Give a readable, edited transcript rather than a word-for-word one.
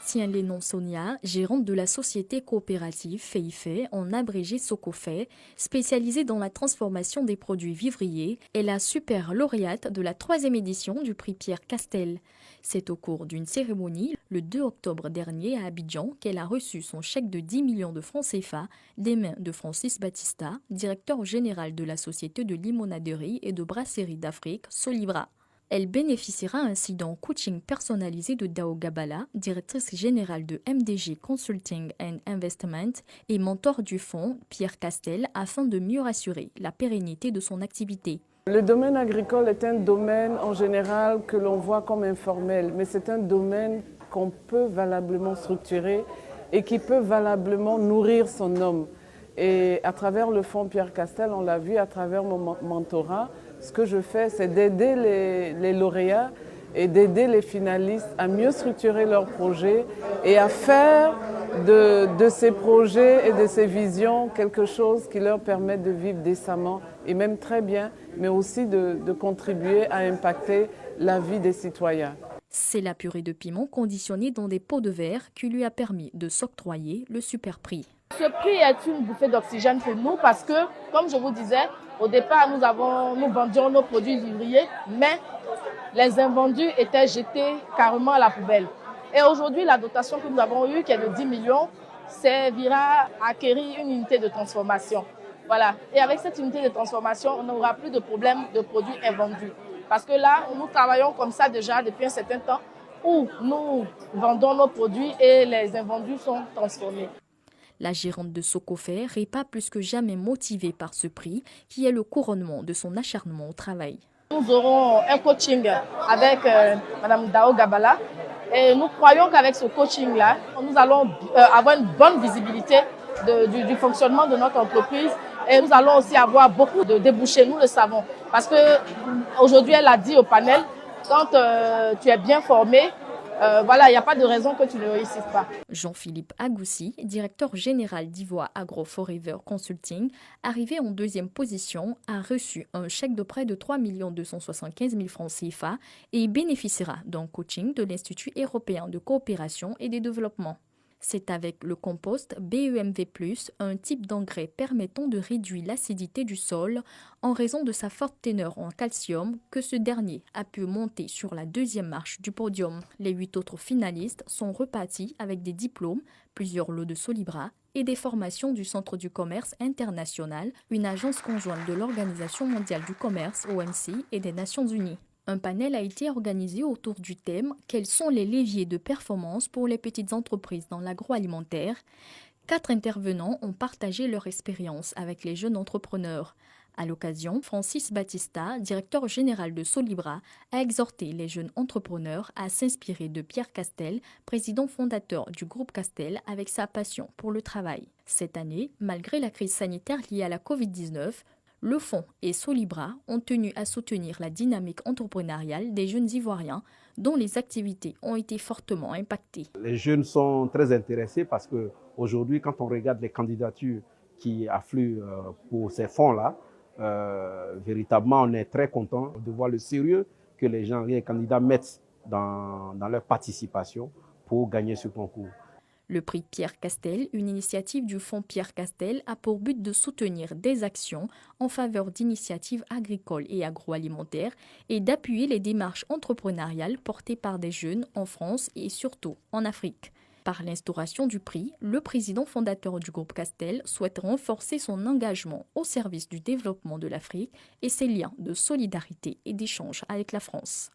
tient les noms Sonia, gérante de la société coopérative Feifei, en abrégé Socofei, spécialisée dans la transformation des produits vivriers, est la super lauréate de la 3e édition du prix Pierre Castel. C'est au cours d'une cérémonie, le 2 octobre dernier à Abidjan, qu'elle a reçu son chèque de 10 millions de francs CFA des mains de Francis Batista, directeur général de la société de limonaderie et de brasserie d'Afrique, Solibra. Elle bénéficiera ainsi d'un coaching personnalisé de Dao Gabala, directrice générale de MDG Consulting and Investment et mentor du fonds Pierre Castel, afin de mieux assurer la pérennité de son activité. Le domaine agricole est un domaine en général que l'on voit comme informel, mais c'est un domaine qu'on peut valablement structurer et qui peut valablement nourrir son homme. Et à travers le fonds Pierre Castel, on l'a vu à travers mon mentorat, ce que je fais, c'est d'aider les lauréats et d'aider les finalistes à mieux structurer leurs projets et à faire de ces projets et de ces visions quelque chose qui leur permette de vivre décemment et même très bien, mais aussi de contribuer à impacter la vie des citoyens. C'est la purée de piment conditionnée dans des pots de verre qui lui a permis de s'octroyer le super prix. Ce prix est une bouffée d'oxygène pour nous parce que, comme je vous disais, au départ, nous vendions nos produits vivriers, mais les invendus étaient jetés carrément à la poubelle. Et aujourd'hui, la dotation que nous avons eue, qui est de 10 millions, servira à acquérir une unité de transformation. Voilà. Et avec cette unité de transformation, on n'aura plus de problème de produits invendus. Parce que là, nous travaillons comme ça déjà depuis un certain temps, où nous vendons nos produits et les invendus sont transformés. La gérante de Socofei n'est pas plus que jamais motivée par ce prix, qui est le couronnement de son acharnement au travail. Nous aurons un coaching avec Mme Dao Gabala et nous croyons qu'avec ce coaching-là, nous allons avoir une bonne visibilité du fonctionnement de notre entreprise et nous allons aussi avoir beaucoup de débouchés, nous le savons. Parce qu'aujourd'hui, elle a dit au panel, quand tu es bien formé, voilà, il n'y a pas de raison que tu ne réussisses pas. Jean-Philippe Agoussi, directeur général d'Ivoire Agro Forever Consulting, arrivé en 2e position, a reçu un chèque de près de 3 275 000 francs CFA et bénéficiera d'un coaching de l'Institut européen de coopération et de développement. C'est avec le compost BEMV+, un type d'engrais permettant de réduire l'acidité du sol en raison de sa forte teneur en calcium, que ce dernier a pu monter sur la 2e marche du podium. Les 8 autres finalistes sont repartis avec des diplômes, plusieurs lots de Solibra et des formations du Centre du commerce international, une agence conjointe de l'Organisation mondiale du commerce, OMC, et des Nations unies. Un panel a été organisé autour du thème « Quels sont les leviers de performance pour les petites entreprises dans l'agroalimentaire ?» 4 intervenants ont partagé leur expérience avec les jeunes entrepreneurs. À l'occasion, Francis Batista, directeur général de Solibra, a exhorté les jeunes entrepreneurs à s'inspirer de Pierre Castel, président fondateur du groupe Castel, avec sa passion pour le travail. Cette année, malgré la crise sanitaire liée à la Covid-19, le fonds et Solibra ont tenu à soutenir la dynamique entrepreneuriale des jeunes Ivoiriens dont les activités ont été fortement impactées. Les jeunes sont très intéressés parce qu'aujourd'hui, quand on regarde les candidatures qui affluent pour ces fonds-là, véritablement, on est très content de voir le sérieux que les candidats mettent dans leur participation pour gagner ce concours. Le prix Pierre Castel, une initiative du fonds Pierre Castel, a pour but de soutenir des actions en faveur d'initiatives agricoles et agroalimentaires et d'appuyer les démarches entrepreneuriales portées par des jeunes en France et surtout en Afrique. Par l'instauration du prix, le président fondateur du groupe Castel souhaite renforcer son engagement au service du développement de l'Afrique et ses liens de solidarité et d'échange avec la France.